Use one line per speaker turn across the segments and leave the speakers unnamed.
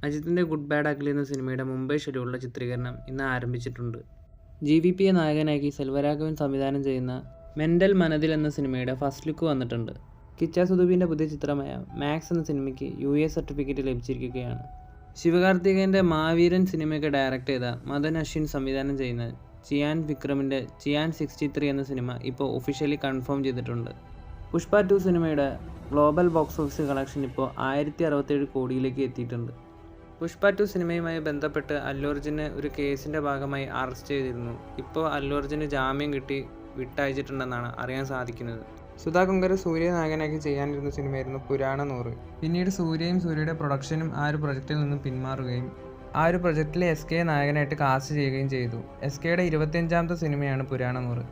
അജിത്തിൻ്റെ good bad ugly എന്ന സിനിമയുടെ മുംബൈ ഷെഡ്യൂളിലെ ചിത്രീകരണം ഇന്ന് ആരംഭിച്ചിട്ടുണ്ട്. GVPയെ നായകനാക്കി സെൽവരാഘവൻ സംവിധാനം ചെയ്യുന്ന മെൻ്റൽ മനതിൽ എന്ന സിനിമയുടെ ഫസ്റ്റ് ലുക്ക് വന്നിട്ടുണ്ട്. കിച്ച സുദീപിൻ്റെ പുതിയ ചിത്രമായ മാക്സ് എന്ന സിനിമയ്ക്ക് UA സർട്ടിഫിക്കറ്റ് ലഭിച്ചിരിക്കുകയാണ്. ശിവകാർത്തികേയൻ്റെ മാവീരൻ സിനിമയൊക്കെ ഡയറക്റ്റ് ചെയ്ത മദൻ അശ്വിൻ സംവിധാനം ചെയ്യുന്ന ചിയാൻ വിക്രമിൻ്റെ ചിയാൻ 63 എന്ന സിനിമ ഇപ്പോൾ ഒഫീഷ്യലി കൺഫേം ചെയ്തിട്ടുണ്ട്. പുഷ്പ 2 സിനിമയുടെ ഗ്ലോബൽ ബോക്സ് ഓഫീസ് കളക്ഷൻ ഇപ്പോൾ 1067 കോടിയിലേക്ക് എത്തിയിട്ടുണ്ട്. പുഷ്പ 2 സിനിമയുമായി ബന്ധപ്പെട്ട് അല്ലു അർജുനെ ഒരു കേസിൻ്റെ ഭാഗമായി അറസ്റ്റ് ചെയ്തിരുന്നു. ഇപ്പോൾ അല്ലു അർജുന് ജാമ്യം കിട്ടി വിട്ടയച്ചിട്ടുണ്ടെന്നാണ് അറിയാൻ സാധിക്കുന്നത്. സുധാ കൊങ്കര സൂര്യ നായകനാക്കി ചെയ്യാനിരുന്ന സിനിമയായിരുന്നു പുരാണ 100. പിന്നീട് സൂര്യയും സൂര്യയുടെ പ്രൊഡക്ഷനും ആ ഒരു പ്രൊജക്റ്റിൽ നിന്നും പിന്മാറുകയും ആ ഒരു പ്രൊജക്റ്റിലെ SK നായകനായിട്ട് കാസ്റ്റ് ചെയ്യുകയും ചെയ്തു. SKയുടെ 25ാമത്തെ സിനിമയാണ് പുരാണ 100.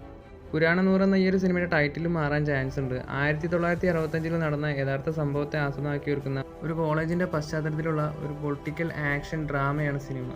പുരാണ 100 എന്ന ഈ ഒരു സിനിമയുടെ ടൈറ്റിലും മാറാൻ ചാൻസ് ഉണ്ട്. 1965 നടന്ന യഥാർത്ഥ സംഭവത്തെ ആസ്പദമാക്കി ഒരുക്കുന്ന ഒരു കോളേജിൻ്റെ പശ്ചാത്തലത്തിലുള്ള ഒരു പൊളിറ്റിക്കൽ ആക്ഷൻ ഡ്രാമയാണ് സിനിമ.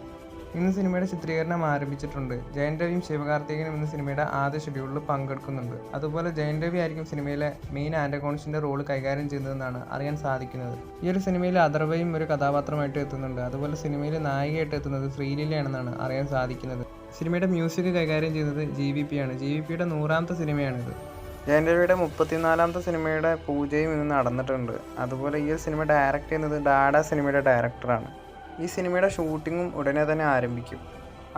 ഇന്ന് സിനിമയുടെ ചിത്രീകരണം ആരംഭിച്ചിട്ടുണ്ട്. ജയൻ രവിയും ശിവകാർത്തികേയനും ഇന്ന് സിനിമയുടെ ആദ്യ ഷെഡ്യൂളിൽ പങ്കെടുക്കുന്നുണ്ട്. അതുപോലെ ജയൻ രവി ആയിരിക്കും സിനിമയിലെ മെയിൻ ആൻറ്റഗോണിസ്റ്റിൻ്റെ റോൾ കൈകാര്യം ചെയ്യുന്നതെന്നാണ് അറിയാൻ സാധിക്കുന്നത്. ഈ ഒരു സിനിമയിൽ അഥർവയും ഒരു കഥാപാത്രമായിട്ട് എത്തുന്നുണ്ട്. അതുപോലെ സിനിമയിൽ നായികയായിട്ട് എത്തുന്നത് ശ്രീലീലയാണെന്നാണ് അറിയാൻ സാധിക്കുന്നത്. സിനിമയുടെ മ്യൂസിക് കൈകാര്യം ചെയ്യുന്നത് GVP ആണ്. GVPയുടെ 100ാമത്തെ സിനിമയാണിത്. ജയൻ രവിയുടെ 34ാമത്തെ സിനിമയുടെ പൂജയും ഇന്ന് നടന്നിട്ടുണ്ട്. അതുപോലെ ഈ ഒരു സിനിമ ഡയറക്റ്റ് ചെയ്യുന്നത് ഡാഡ സിനിമയുടെ ഡയറക്ടറാണ്. ഈ സിനിമയുടെ ഷൂട്ടിങ്ങും ഉടനെ തന്നെ ആരംഭിക്കും.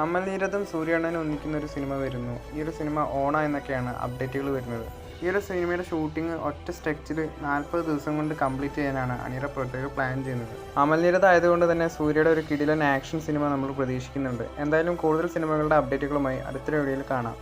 അമൽ നീരദും സൂര്യണ്ണനും ഒന്നിക്കുന്ന ഒരു സിനിമ വരുന്നു. ഈ ഒരു സിനിമ ഓണ എന്നൊക്കെയാണ് അപ്ഡേറ്റുകൾ വരുന്നത്. ഈ ഒരു സിനിമയുടെ ഷൂട്ടിംഗ് ഒറ്റ സ്ട്രെച്ചിൽ 40 ദിവസം കൊണ്ട് കംപ്ലീറ്റ് ചെയ്യാനാണ് അണിയറ പ്രവർത്തകർ പ്ലാൻ ചെയ്യുന്നത്. അമൽ നീരദ് ആയതുകൊണ്ട് തന്നെ സൂര്യയുടെ ഒരു കിടിലൻ ആക്ഷൻ സിനിമ നമ്മൾ പ്രതീക്ഷിക്കുന്നുണ്ട്. എന്തായാലും കൂടുതൽ സിനിമകളുടെ അപ്ഡേറ്റുകളുമായി അടുത്ത വീഡിയോയിൽ കാണാം.